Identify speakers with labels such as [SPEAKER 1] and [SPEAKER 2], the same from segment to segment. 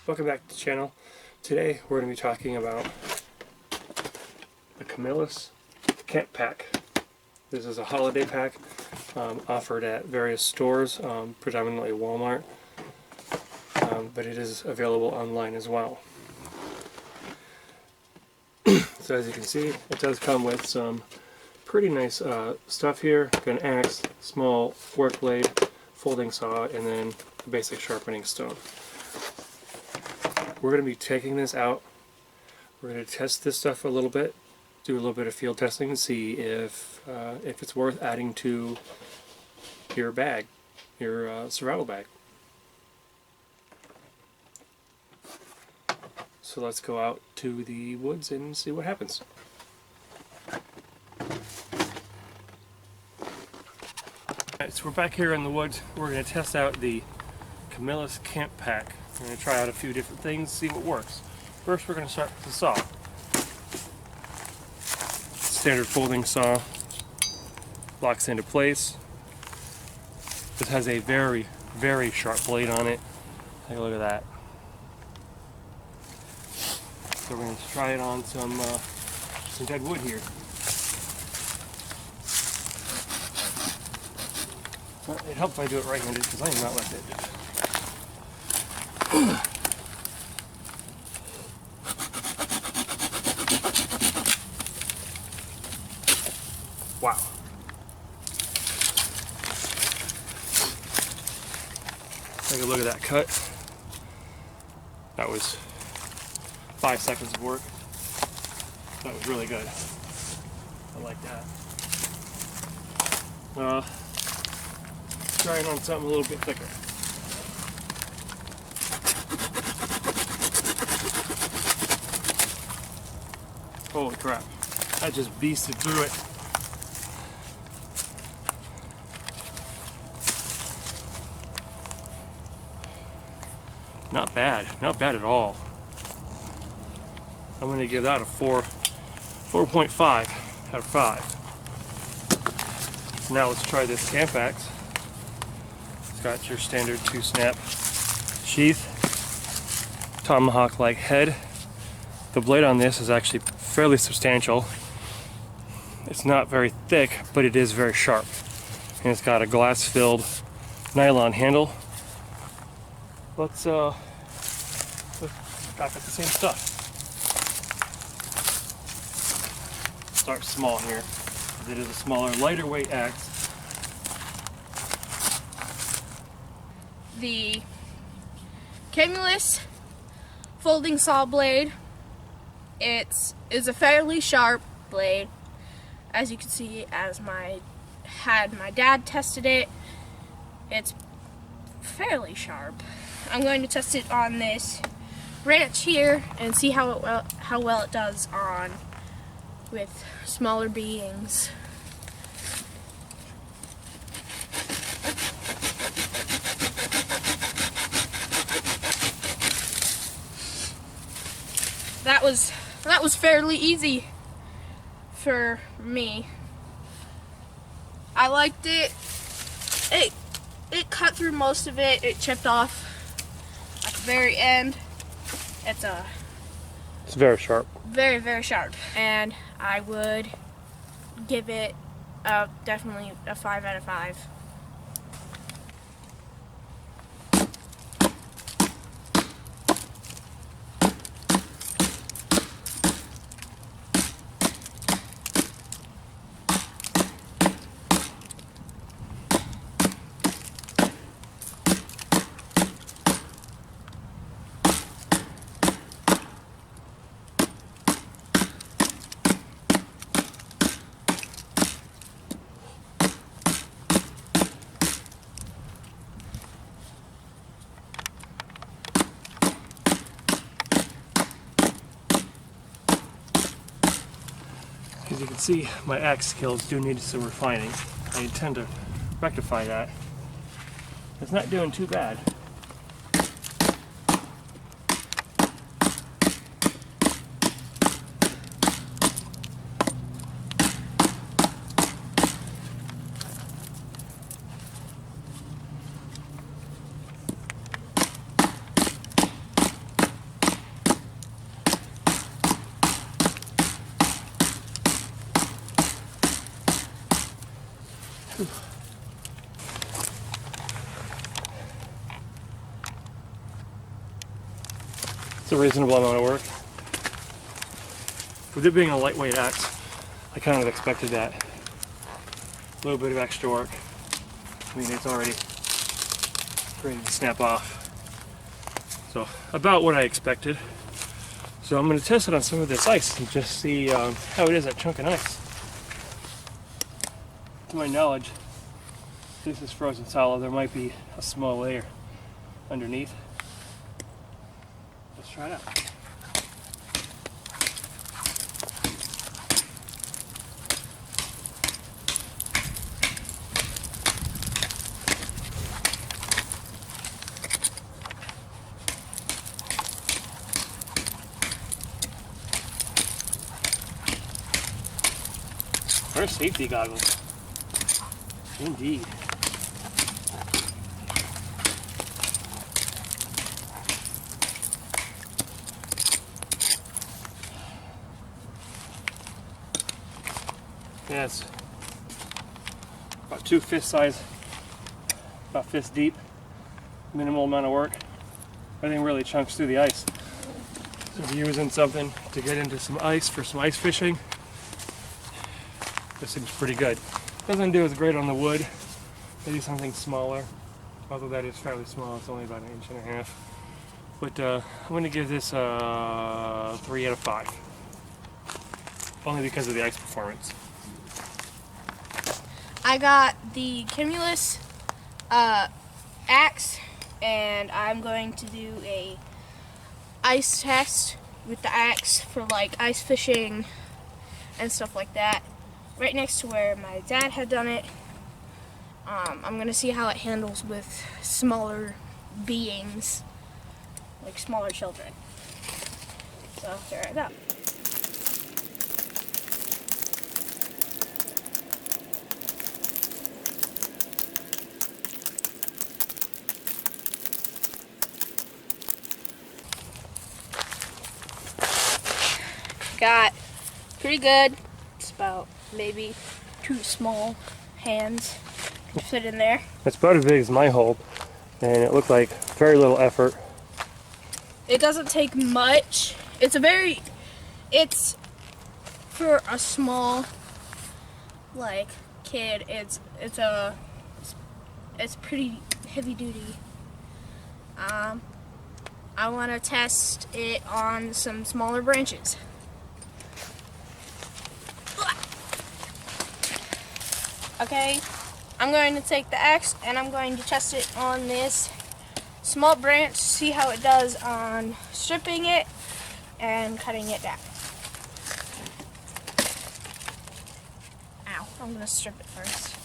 [SPEAKER 1] welcome back to the channel. Today we're going to be talking about the Camillus Camp Pack. This is a holiday pack offered at various stores, predominantly Walmart, but it is available online as well. So as you can see, it does come with some pretty nice stuff here. An axe, small work blade, folding saw, and then a basic sharpening stone. We're going to be taking this out. We're going to test this stuff a little bit, do a little bit of field testing, and see if it's worth adding to your bag, your survival bag. So let's go out to the woods and see what happens. Alright, so we're back here in the woods. We're going to test out the Camillus Camp Pack. We're going to try out a few different things, see what works. First we're going to start with the saw. Standard folding saw, locks into place. This has a very, very sharp blade on it. Take a look at that. So we're going to try it on some dead wood here. It helps if I do it right-handed because I am not left-handed. Wow. Take a look at that cut. That was 5 seconds of work. That was really good. I like that. Trying on something a little bit thicker. Holy crap. I just beasted through it. Not bad. Not bad at all. I'm going to give that a 4.5 out of 5. So now let's try this camp axe. It's got your standard 2-snap sheath, tomahawk-like head. The blade on this is actually fairly substantial. It's not very thick, but it is very sharp. And it's got a glass-filled nylon handle. Let's back at the same stuff. Start small here. It is a smaller, lighter weight axe.
[SPEAKER 2] The Camillus folding saw blade. It is a fairly sharp blade, as you can see. As my dad tested it, it's fairly sharp. I'm going to test it on this branch here and see how well it does on with smaller beings. That was fairly easy for me. I liked it. It cut through most of it. It chipped off at the very end. It's
[SPEAKER 1] very sharp.
[SPEAKER 2] Very, very sharp. And I would give it definitely a 5 out of 5.
[SPEAKER 1] As you can see, my axe skills do need some refining. I intend to rectify that. It's not doing too bad. It's a reasonable amount of work. With it being a lightweight axe, I kind of expected that. A little bit of extra work. I mean, it's already ready to snap off. So, about what I expected. So I'm going to test it on some of this ice and just see how it is at chunking ice. To my knowledge, this is frozen solid. There might be a small layer underneath. Let's try it out. Wear safety goggles. Indeed. Yeah, it's about 2 fist size, about fist deep, minimal amount of work. Everything really chunks through the ice. So if you're using something to get into some ice for some ice fishing, this seems pretty good. Doesn't do as great on the wood. Maybe something smaller, although that is fairly small. It's only about 1.5 inches. But I'm going to give this a 3 out of 5. Only because of the ice performance.
[SPEAKER 2] I got the Camillus axe, and I'm going to do a ice test with the axe for like ice fishing and stuff like that. Right next to where my dad had done it. I'm going to see how it handles with smaller beings, like smaller children. So there I go. Got pretty good. It's about maybe 2 small hands to fit in there.
[SPEAKER 1] It's about as big as my hole, and it looked like very little effort.
[SPEAKER 2] It doesn't take much. It's for a small like kid. It's pretty heavy duty. I want to test it on some smaller branches. Okay, I'm going to take the axe and I'm going to test it on this small branch, see how it does on stripping it and cutting it down. Ow, I'm going to strip it first.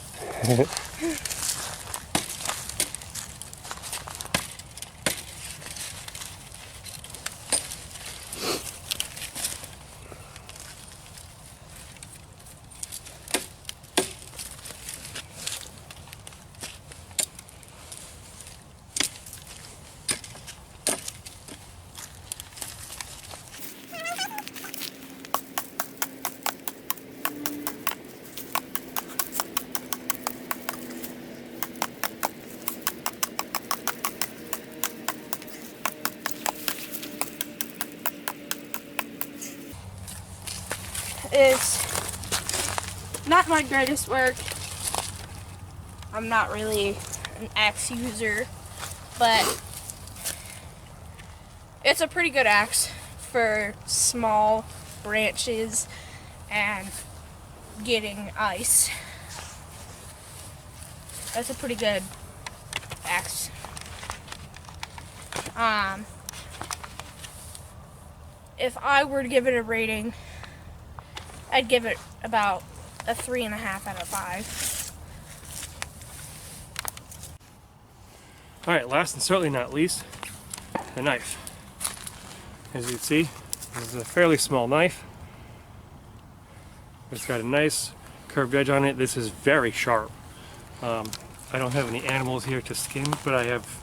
[SPEAKER 2] It's not my greatest work. I'm not really an axe user, but it's a pretty good axe for small branches and getting ice. That's a pretty good axe. If I were to give it a rating, I'd give it about a 3.5 out of 5.
[SPEAKER 1] Alright, last and certainly not least, the knife. As you can see, this is a fairly small knife. It's got a nice curved edge on it. This is very sharp. I don't have any animals here to skin, but I have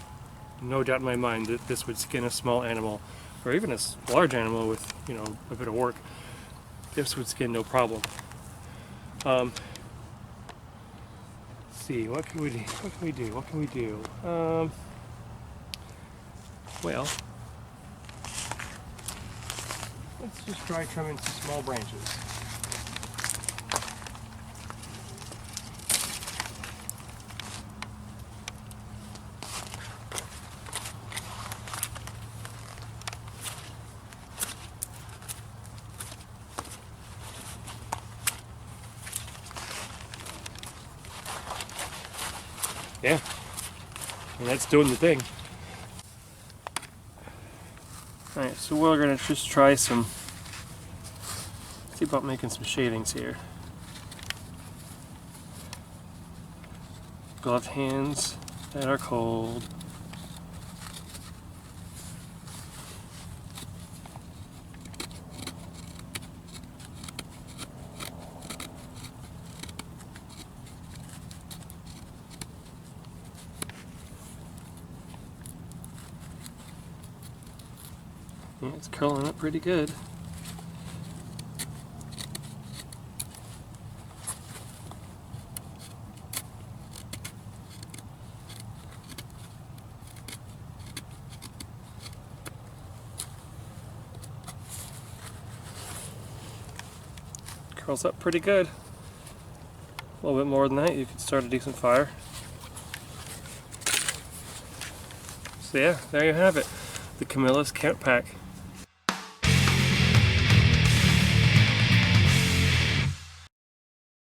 [SPEAKER 1] no doubt in my mind that this would skin a small animal, or even a large animal with, you know, a bit of work. This would skin no problem. see, what can we do? What can we do? What can we do? Well, let's just try trimming some small branches. Yeah, and that's doing the thing. Alright, so we're going to just try see about making some shavings here. Gloved hands that are cold. Yeah, it's curling up pretty good. Curls up pretty good. A little bit more than that, you could start a decent fire. So yeah, there you have it. The Camillus Camp Pack.